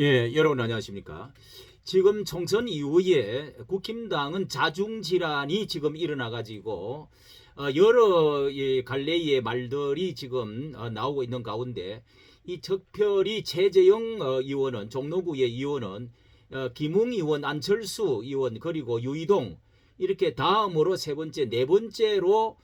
예, 여러분 안녕하십니까? 지금 총선 이후에 국힘당은 자중질환이 지금 일어나가지고 여러 갈래의 말들이 지금 나오고 있는 가운데 이 특별히 최재형 의원은 종로구의 의원은 김웅 의원, 안철수 의원 그리고 유이동 이렇게 다음으로 세 번째, 네 번째로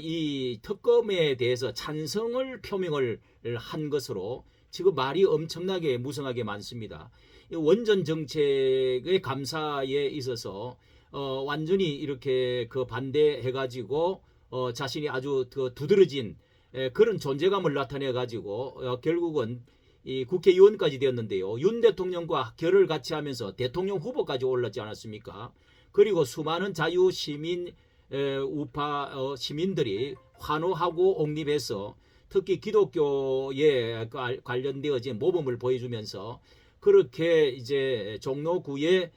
이 특검에 대해서 찬성을 표명을 한 것으로 지금 말이 엄청나게 무성하게 많습니다. 원전 정책의 감사에 있어서 완전히 이렇게 그 반대해가지고 자신이 아주 두드러진 그런 존재감을 나타내가지고 결국은 이 국회의원까지 되었는데요. 윤 대통령과 결을 같이 하면서 대통령 후보까지 올랐지 않았습니까? 그리고 수많은 자유시민 우파 시민들이 환호하고 옹립해서 특히 기독교에 관련되어진 모범을 보여주면서 그렇게 이제 종로구에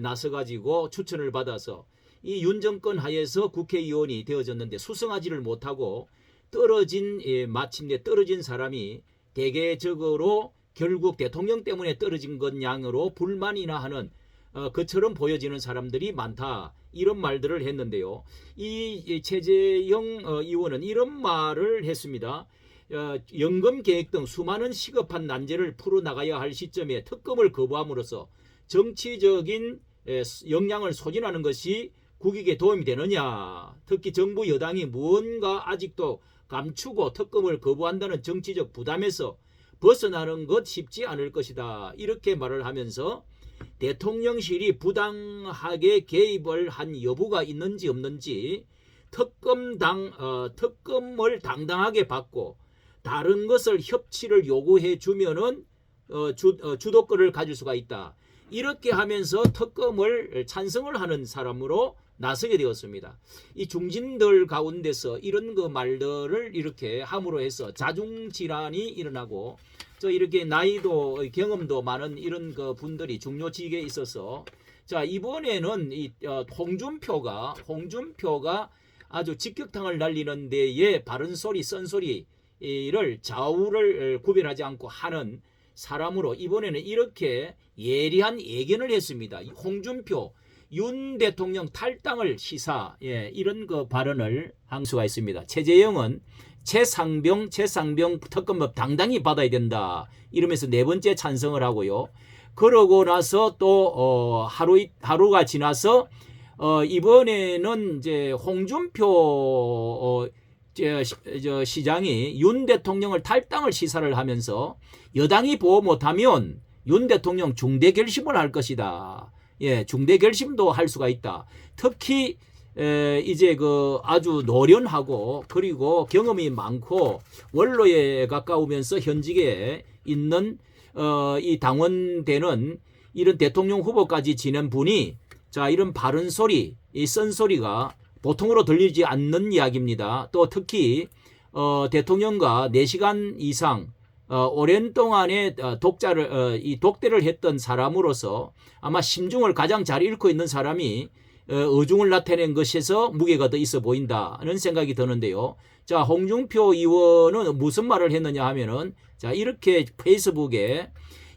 나서가지고 추천을 받아서 이 윤 정권 하에서 국회의원이 되어졌는데 수성하지를 못하고 떨어진 마침내 떨어진 사람이 대개적으로 결국 대통령 때문에 떨어진 것 양으로 불만이나 하는 그처럼 보여지는 사람들이 많다. 이런 말들을 했는데요. 이 최재형 의원은 이런 말을 했습니다. 연금 계획 등 수많은 시급한 난제를 풀어나가야 할 시점에 특검을 거부함으로써 정치적인 역량을 소진하는 것이 국익에 도움이 되느냐. 특히 정부 여당이 무언가 아직도 감추고 특검을 거부한다는 정치적 부담에서 벗어나는 것 쉽지 않을 것이다. 이렇게 말을 하면서 대통령실이 부당하게 개입을 한 여부가 있는지 없는지 특검을 당당하게 받고 다른 것을 협치를 요구해 주면은 주도권을 가질 수가 있다. 이렇게 하면서 특검을 찬성을 하는 사람으로 나서게 되었습니다. 이 중진들 가운데서 이런 그 말들을 이렇게 함으로 해서 자중질환이 일어나고 저 이렇게 나이도 경험도 많은 이런 그 분들이 중요직에 있어서 자 이번에는 이 홍준표가 아주 직격탄을 날리는 데에 바른 소리 쓴소리를 좌우를 구별하지 않고 하는 사람으로 이번에는 이렇게 예리한 예견을 했습니다. 홍준표 윤 대통령 탈당을 시사 이런 그 발언을 한 수가 있습니다. 최재형은 최상병 특검법 당당히 받아야 된다. 이러면서 네 번째 찬성을 하고요. 그러고 나서 또 하루가 지나서 이번에는 이제 홍준표 시장이 윤 대통령을 탈당을 시사를 하면서 여당이 보호 못하면 윤 대통령 중대 결심을 할 것이다. 중대 결심도 할 수가 있다. 특히 이제 그 아주 노련하고 그리고 경험이 많고 원로에 가까우면서 현직에 있는 이 당원되는 이런 대통령 후보까지 지낸 분이 자 이런 바른 소리, 이 쓴소리가 보통으로 들리지 않는 이야기입니다. 또 특히 대통령과 4시간 이상 오랜 동안의 독대를 했던 사람으로서 아마 심중을 가장 잘 읽고 있는 사람이 의중을 나타낸 것에서 무게가 더 있어 보인다는 생각이 드는데요. 자, 홍준표 의원은 무슨 말을 했느냐 하면은 자, 이렇게 페이스북에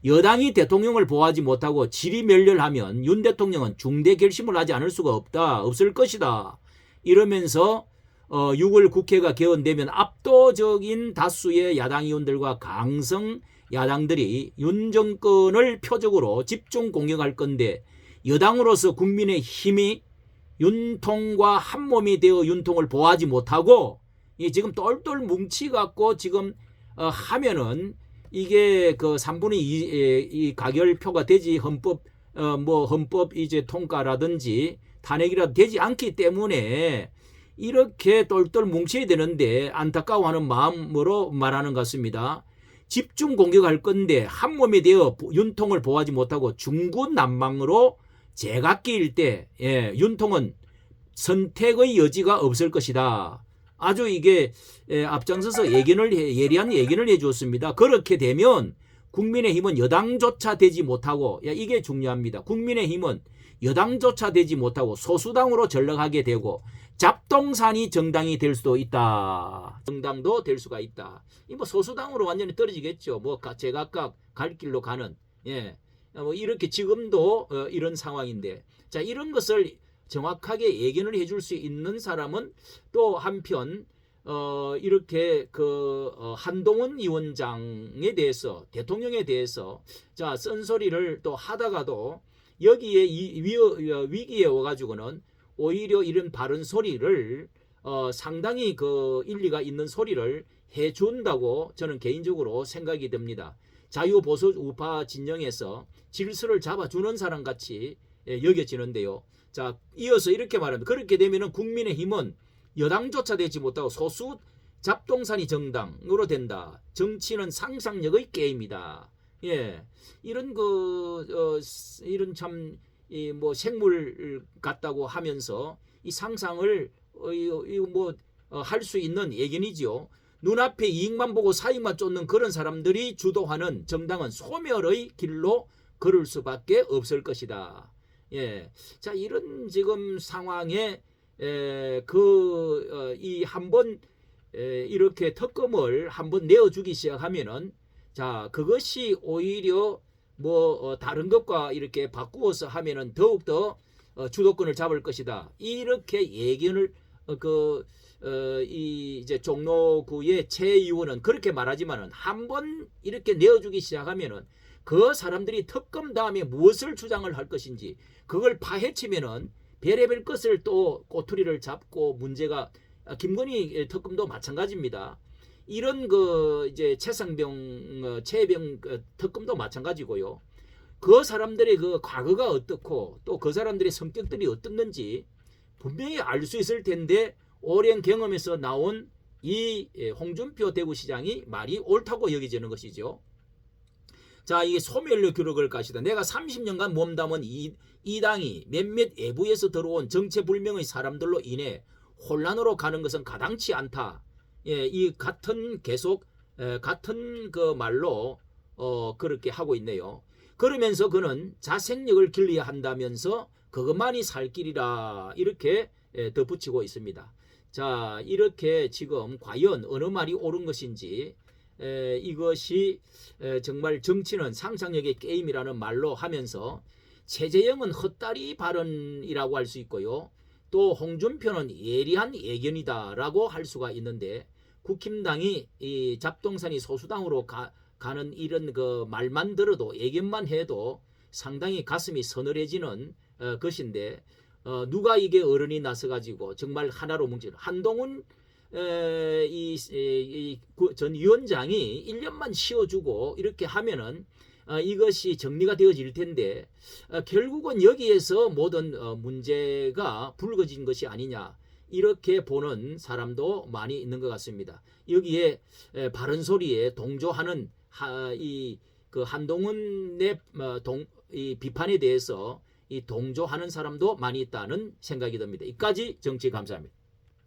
여당이 대통령을 보호하지 못하고 지리멸렬하면 윤 대통령은 중대 결심을 하지 않을 수가 없을 것이다. 이러면서 6월 국회가 개원되면 압도적인 다수의 야당 의원들과 강성 야당들이 윤 정권을 표적으로 집중 공격할 건데 여당으로서 국민의 힘이 윤통과 한몸이 되어 윤통을 보호하지 못하고 지금 똘똘 뭉치갖고 지금 하면은 이게 그 3분의 2 가결표가 되지 헌법 이제 통과라든지 탄핵이라도 되지 않기 때문에 이렇게 똘똘 뭉쳐야 되는데 안타까워하는 마음으로 말하는 것 같습니다. 집중 공격할 건데 한몸이 되어 윤통을 보호하지 못하고 중구난방으로 제각기일 때 윤통은 선택의 여지가 없을 것이다. 아주 이게 앞장서서 예리한 예견을 해주었습니다. 그렇게 되면 국민의힘은 여당조차 되지 못하고 이게 중요합니다. 국민의힘은 여당조차 되지 못하고 소수당으로 전락하게 되고 잡동사니 정당이 될 수도 있다. 정당도 될 수가 있다. 이 뭐 소수당으로 완전히 떨어지겠죠. 뭐 제각각 갈 길로 가는 예. 뭐 이렇게 지금도 이런 상황인데, 자, 이런 것을 정확하게 예견을 해줄 수 있는 사람은 또 한편 이렇게 한동훈 위원장에 대해서, 대통령에 대해서 자, 쓴소리를 또 하다가도 여기에 위기에 와가지고는 오히려 이런 바른 소리를 상당히 일리가 있는 소리를 해준다고 저는 개인적으로 생각이 됩니다. 자유보수 우파 진영에서 질서를 잡아주는 사람 같이 여겨지는데요. 자, 이어서 이렇게 말합니다. 그렇게 되면은 국민의힘은 여당조차 되지 못하고 소수 잡동사니 정당으로 된다. 정치는 상상력의 게임이다. 예, 이런 이런 참 뭐 생물 같다고 하면서 이 상상을 할 수 있는 예견이지요. 눈앞에 이익만 보고 사익만 쫓는 그런 사람들이 주도하는 정당은 소멸의 길로 걸을 수밖에 없을 것이다. 예, 자, 이런 지금 상황에 이 한번 이렇게 특검을 한번 내어주기 시작하면은, 자, 그것이 오히려 뭐 다른 것과 이렇게 바꾸어서 하면은 더욱더 주도권을 잡을 것이다. 이렇게 예견을 이 이제 종로구의 최 의원은 그렇게 말하지만은 한번 이렇게 내어주기 시작하면은 그 사람들이 특검 다음에 무엇을 주장을 할 것인지 그걸 파헤치면은 별의별 것을 또 꼬투리를 잡고 문제가, 김건희 특검도 마찬가지입니다. 이런 이제 최병 특검도 마찬가지고요. 그 사람들의 과거가 어떻고 또 그 사람들의 성격들이 어떻는지 분명히 알 수 있을 텐데, 오랜 경험에서 나온 이 홍준표 대구시장이 말이 옳다고 여겨지는 것이죠. 자, 이게 소멸로 기록을 가시다. 내가 30년간 몸담은 이 당이 몇몇 외부에서 들어온 정체불명의 사람들로 인해 혼란으로 가는 것은 가당치 않다. 예, 이 같은 말로 그렇게 하고 있네요. 그러면서 그는 자생력을 길러야 한다면서 그것만이 살 길이라 이렇게 덧붙이고 있습니다. 자, 이렇게 지금 과연 어느 말이 옳은 것인지, 이것이 정말 정치는 상상력의 게임이라는 말로 하면서, 최재형은 헛다리 발언이라고 할 수 있고요. 또 홍준표는 예리한 예견이다라고 할 수가 있는데, 국힘당이 이 잡동사니 소수당으로 가는 이런 말만 들어도, 예견만 해도 상당히 가슴이 서늘해지는 것인데, 누가 이게 어른이 나서 가지고 정말 하나로 뭉치는 한동훈 전 위원장이 1년만 쉬어주고 이렇게 하면은 이것이 정리가 되어질 텐데, 결국은 여기에서 모든 문제가 불거진 것이 아니냐, 이렇게 보는 사람도 많이 있는 것 같습니다. 여기에 바른 소리에 동조하는 한동훈의 이 비판에 대해서 동조하는 사람도 많이 있다는 생각이 듭니다. 이까지 정치 감사합니다.